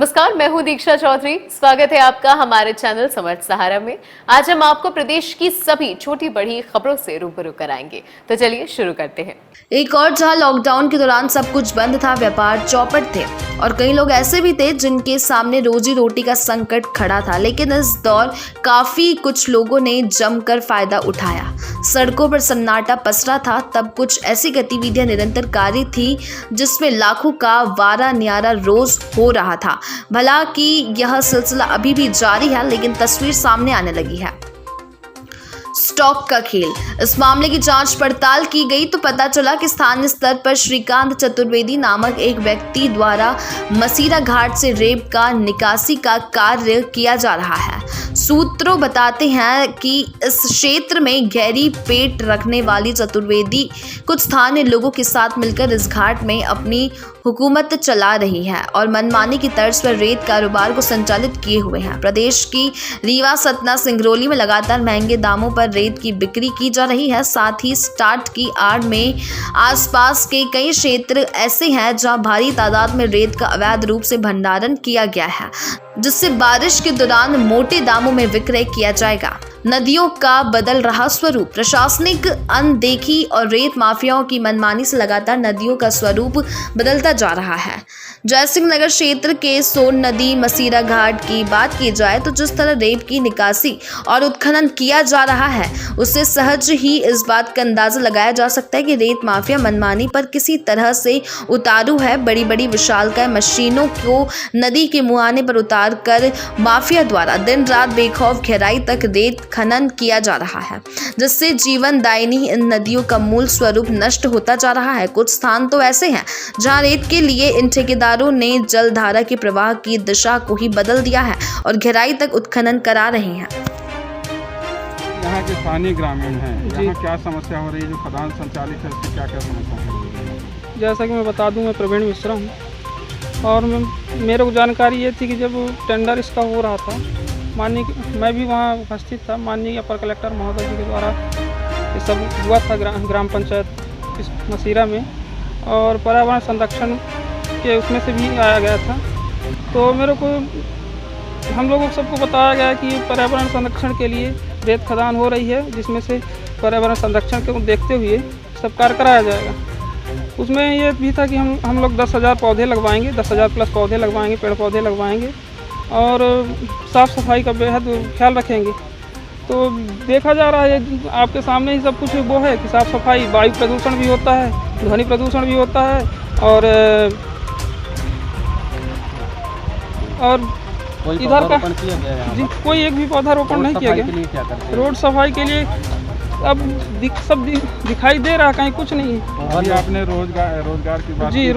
नमस्कार, मैं हूं दीक्षा चौधरी। स्वागत है आपका हमारे चैनल समर्थ सहारा में। आज हम आपको प्रदेश की सभी छोटी बड़ी खबरों से रूबरू कराएंगे, तो चलिए शुरू करते हैं। एक और जहां लॉकडाउन के दौरान सब कुछ बंद था, व्यापार चौपट थे और कई लोग ऐसे भी थे जिनके सामने रोजी रोटी का संकट खड़ा था, लेकिन इस दौर काफी कुछ लोगों ने जमकर फायदा उठाया। सड़कों पर सन्नाटा पसरा था, तब कुछ ऐसी गतिविधियां निरंतर जारी थी जिसमें लाखों का वारा न्यारा रोज हो रहा था। भला कि यह सिलसिला अभी भी जारी है, लेकिन तस्वीर सामने आने लगी है। स्टॉक का खेल। इस मामले की जांच पड़ताल की गई तो पता चला कि स्थानीय स्तर पर श्रीकांत चतुर्वेदी नामक एक व्यक्ति द्वारा मसीरा घाट से रेत का निकासी का कार्य किया जा रहा है। सूत्रों बताते हैं कि इस क्षेत्र में गहरी पेट रखने वाली चतुर्वेदी कुछ स्थानीय लोगों के साथ मिलकर इस घाट में अपनी हुकूमत चला रही है और मनमानी की तर्ज पर रेत कारोबार को संचालित किए हुए हैं। प्रदेश की रीवा, सतना, सिंगरौली में लगातार महंगे दामों पर रेत की बिक्री की जा रही है। साथ ही स्टार्ट की आड़ में आसपास के कई क्षेत्र ऐसे हैं जहां भारी तादाद में रेत का अवैध रूप से भंडारण किया गया है, जिससे बारिश के दौरान मोटे दामों में विक्रय किया जाएगा। नदियों का बदल रहा स्वरूप। प्रशासनिक अनदेखी और रेत माफियाओं की मनमानी से लगातार नदियों का स्वरूप बदलता जा रहा है। जयसिंह नगर क्षेत्र के सोन नदी, मसीरा घाट की बात की जाए तो जिस तरह रेत की निकासी और उत्खनन किया जा रहा है, उससे सहज ही इस बात का अंदाजा लगाया जा सकता है कि रेत माफिया मनमानी पर किसी तरह से उतारू है। बड़ी बड़ी विशालकाय मशीनों को नदी के मुहाने पर उतार कर माफिया द्वारा दिन रात बेखौफ गहराई तक रेत खनन किया जा रहा है, जिससे जीवन दायिनी इन नदियों का मूल स्वरूप नष्ट होता जा रहा है। कुछ स्थान तो ऐसे हैं जहां रेत के लिए इन ठेकेदारों ने जलधारा के प्रवाह की दिशा को ही बदल दिया है और गहराई तक उत्खनन करा रहे हैं। यहाँ के स्थानीय ग्रामीण हैं, यहाँ क्या समस्या हो रही है? जो खदान संचालित है उसकी क्या क्या समस्या है? जैसा कि मैं बता दूं, मैं प्रवीण मिश्रा हूँ और मेरे को जानकारी ये थी कि जब टेंडर इसका हो रहा था, मैं भी वहाँ उपस्थित था। माननीय अपर कलेक्टर महोदय जी के द्वारा ये सब हुआ था ग्राम पंचायत इस मसीरा में, और पर्यावरण संरक्षण के उसमें से भी आया गया था। तो मेरे को हम लोगों को सबको बताया गया कि पर्यावरण संरक्षण के लिए रेत खदान हो रही है, जिसमें से पर्यावरण संरक्षण को देखते हुए सब कार्य कराया जाएगा। उसमें ये भी था कि हम लोग 10,000 पौधे लगवाएंगे, 10,000 प्लस पौधे लगवाएंगे, पेड़ पौधे लगवाएंगे और साफ़ सफाई का बेहद ख्याल रखेंगे। तो देखा जा रहा है, आपके सामने ही सब कुछ वो है कि साफ़ सफाई, वायु प्रदूषण भी होता है, ध्वनि प्रदूषण भी होता है और इधर का जी कोई एक भी पौधा रोपण नहीं किया गया। रोड सफाई के लिए अब सब दिखाई दे रहा, कहीं कुछ नहीं है। और आपने रोजगार की बात जी,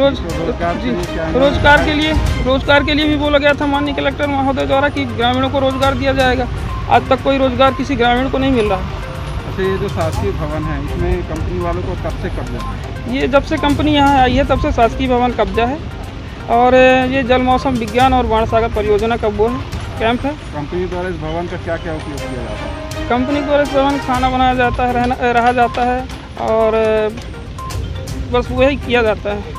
रोजगार के लिए भी बोला गया था माननीय कलेक्टर महोदय द्वारा कि ग्रामीणों को रोजगार दिया जाएगा। आज तक कोई रोजगार किसी ग्रामीण को नहीं मिल रहा। अच्छा, ये जो शासकीय भवन है, इसमें कंपनी वालों को कब से कब्जा है? ये जब से कंपनी यहाँ आई है तब से शासकीय भवन कब्जा है और ये जल मौसम विज्ञान और बाणसागर परियोजना का वो है कैंप है। कंपनी द्वारा इस भवन का क्या क्या उपयोग किया जाता है? कंपनी द्वारा इस भवन खाना बनाया जाता है, रहा जाता है और बस वही किया जाता है।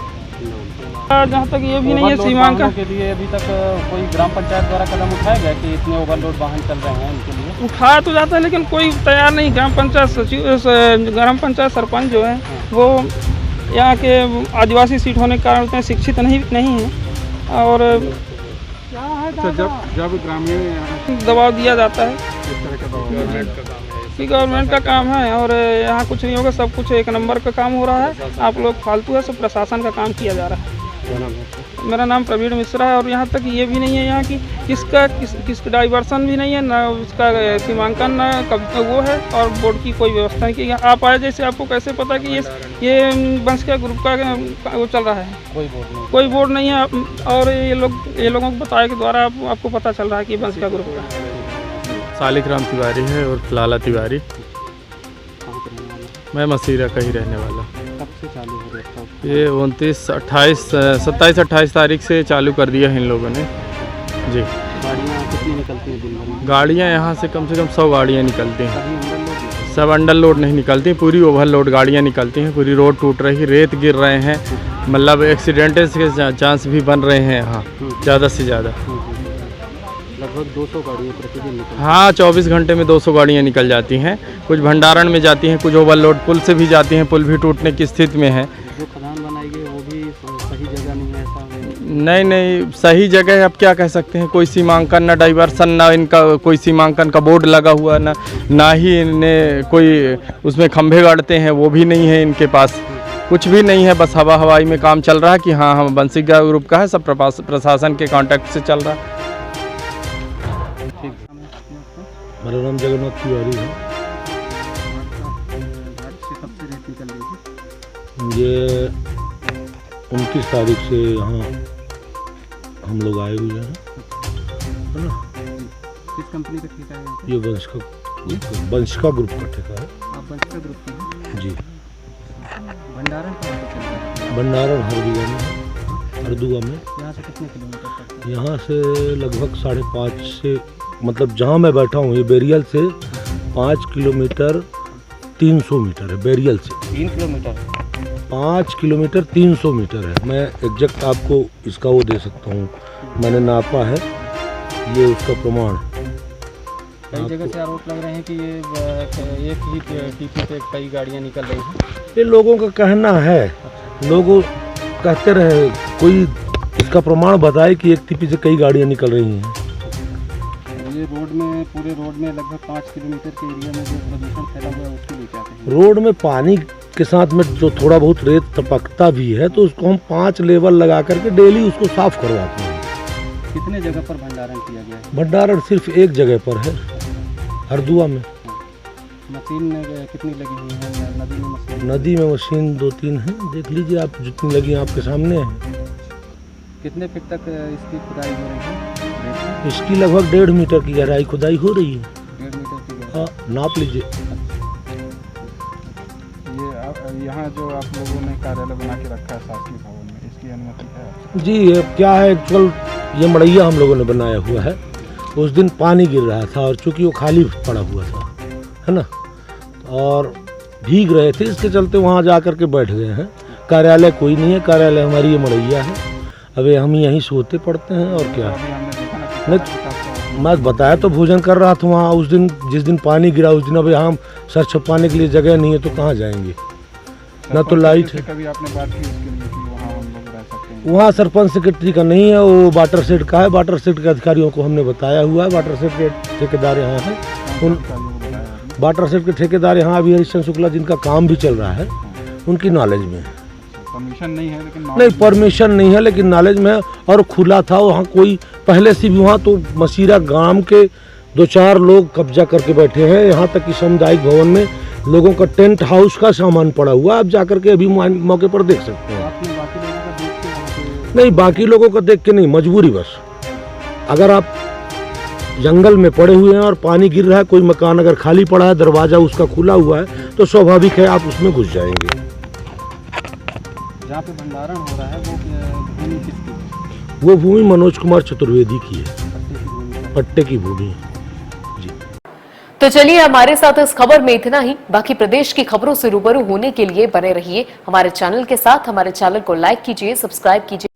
जहाँ तक ये भी नहीं है सीमांकन के लिए अभी तक कोई ग्राम पंचायत द्वारा कदम उठाया गया कि इतने ओवरलोड वाहन चल रहे हैं इनके लिए? उठाया तो जाता है, लेकिन कोई तैयार नहीं। ग्राम पंचायत सरपंच जो है वो यहाँ के आदिवासी सीट होने के कारण उतने शिक्षित नहीं है और अच्छा, जब ग्रामीण दबाव दिया जाता है किस तरह का दबाव? कि गवर्नमेंट का काम है और यहाँ कुछ नहीं होगा, सब कुछ एक नंबर का काम हो रहा है, आप लोग फालतू है, सब प्रशासन का काम किया जा रहा है। मेरा नाम प्रवीण मिश्रा है और यहाँ तक ये भी नहीं है यहाँ की किसका डाइवर्सन भी नहीं है, ना उसका सीमांकन, ना कब वो है और बोर्ड की कोई व्यवस्था नहीं कि आप आए। जैसे आपको कैसे पता कि ये वंश का ग्रुप का वो चल रहा है? कोई बोर्ड नहीं है और ये लोगों को बताए के द्वारा आपको पता चल रहा है कि वंश का ग्रुप का। सालिग्राम तिवारी है और लाला तिवारी। मैं मसीरा का ही रहने वाला। कब से चालू हो रहा है? ये 27-28 तारीख से चालू कर दिया है इन लोगों ने जी। गाड़ियाँ कितनी निकलती हैं दिन भर में? गाड़ियाँ यहाँ से कम 100 गाड़ियाँ निकलती हैं। सभी अंडर लोड? सब अंडर लोड नहीं निकलती, पूरी ओवरलोड गाड़ियाँ निकलती हैं। पूरी रोड टूट रही, रेत गिर रहे हैं, मतलब एक्सीडेंट के चांस भी बन रहे हैं यहाँ ज़्यादा से ज़्यादा। लगभग 200 गाड़ियाँ प्रतिदिन निकलती हाँ, 24 घंटे में 200 गाड़ियाँ निकल जाती हैं। कुछ भंडारण में जाती हैं, कुछ ओवरलोड पुल से भी जाती हैं, पुल भी टूटने की स्थिति में है। जो खदान बनाई गई वो भी सही जगह नहीं है, ऐसा नहीं, सही जगह है, अब क्या कह सकते हैं। कोई सीमांकन, ना डाइवर्सन, ना इनका कोई सीमांकन का बोर्ड लगा हुआ, ना ही इन्हें कोई उसमें खंभे गाड़ते हैं, वो भी नहीं है इनके पास। कुछ भी नहीं है, बस हवाई में काम चल रहा है कि हाँ हम बंसीगा ग्रुप का है, सब प्रशासन के कांटेक्ट से चल रहा है। मेरा नाम जगन्नाथ तिवारी है। ये 29 तारीख से यहाँ हम लोग आए हुए हैं, है ना। किस कंपनी का ठेका है? ये वंशिका ग्रुप का ठेका है। आप वंशिका ग्रुप के हैं? जी। भंडारण कहाँ पे चल रहा है? भंडारण हरदुआ में है। हरदुआ में यहाँ से कितने किलोमीटर तक है? यहाँ से लगभग 5.5 से, मतलब जहाँ मैं बैठा हूँ ये बेरियल से 5 किलोमीटर 300 मीटर है। बेरियल से 3 किलोमीटर 5 किलोमीटर 300 मीटर है। मैं एग्जैक्ट आपको इसका वो दे सकता हूँ, मैंने नापा है, ये उसका प्रमाण है। कई जगह से आरोप लग रहे हैं कि ये एक ही टीपी पे कई गाड़ियाँ निकल रही हैं। ये लोगों का कहना है, लोगों कहते रहे, कोई इसका प्रमाण बताए कि एक टीपी से कई गाड़ियाँ निकल रही हैं। ये रोड में, पूरे रोड में लगभग 5 किलोमीटर के एरिया में जो प्रदूषण फैला हुआ है उसके लिए क्या कहेंगे? रोड में पानी के साथ में जो थोड़ा बहुत रेत टपकता भी है, तो उसको हम 5 लेवल लगा करके डेली उसको साफ करवाते हैं। कितने जगह पर भंडारण किया गया है? भंडारण सिर्फ एक जगह पर है, हरदुआ में। मशीन कितनी लगी हुई है नदी में? मशीन नदी में मशीन 2-3 है, देख लीजिए आप, जितनी लगी आपके सामने है। कितने फीट तक इसकी खुदाई हो रही है? इसकी लगभग 1.5 मीटर की गहराई खुदाई हो रही है। 1.5 मीटर की गहराई। हाँ, नाप लीजिए। ये यहाँ जो आप लोगों ने कार्यालय बना के रखा है शासकीय भवन में, इसकी अनुमति है? जी, ये क्या है, एक्चुअल ये मड़ैया हम लोगों ने बनाया हुआ है। उस दिन पानी गिर रहा था और चूंकि वो खाली पड़ा हुआ था, है ना, और भीग रहे थे, इसके चलते वहाँ जा कर के बैठ गए हैं। कार्यालय कोई नहीं है, कार्यालय हमारी ये मड़ैया है। अभी हम यहीं सोते पड़ते हैं और क्या। नहीं, मैं बताया तो भोजन कर रहा था वहाँ उस दिन, जिस दिन पानी गिरा उस दिन। अब यहाँ सर छुपाने के लिए जगह नहीं है तो कहाँ जाएंगे, ना तो लाइट है। कभी आपने बात की उसके लिए कि वहाँ हम लोग रह सकते हैं? वहाँ सरपंच सेक्रेटरी का नहीं है, वो वाटर सेट का है। वाटर सेट के अधिकारियों को हमने बताया हुआ है। वाटर सेट के ठेकेदार यहाँ हैं, उन वाटर सेट के ठेकेदार यहाँ अभी हरिश्चंद्र शुक्ला जिनका काम भी चल रहा है, उनकी नॉलेज में है। परमिशन नहीं है लेकिन नहीं, परमिशन नहीं है लेकिन नॉलेज में है। और खुला था वहाँ, कोई पहले से भी वहाँ तो मसीरा गांव के 2-4 लोग कब्जा करके बैठे हैं। यहाँ तक कि सामुदायिक भवन में लोगों का टेंट हाउस का सामान पड़ा हुआ, आप जाकर के अभी मौके पर देख सकते हैं। आपने बाकी लोगों का देख के वहाँ पे? नहीं, बाकी लोगों का देख के नहीं, मजबूरी बस। अगर आप जंगल में पड़े हुए हैं और पानी गिर रहा है, कोई मकान अगर खाली पड़ा है, दरवाजा उसका खुला हुआ है, तो स्वाभाविक है आप उसमें घुस जाएंगे। जहाँ पे भंडारण हो रहा है वो भूमि किसकी है? वो भूमि मनोज कुमार चतुर्वेदी की है, पट्टे की भूमि? पट्टे की भूमि। तो चलिए, हमारे साथ इस खबर में इतना ही। बाकी प्रदेश की खबरों से रूबरू होने के लिए बने रहिए हमारे चैनल के साथ। हमारे चैनल को लाइक कीजिए, सब्सक्राइब कीजिए।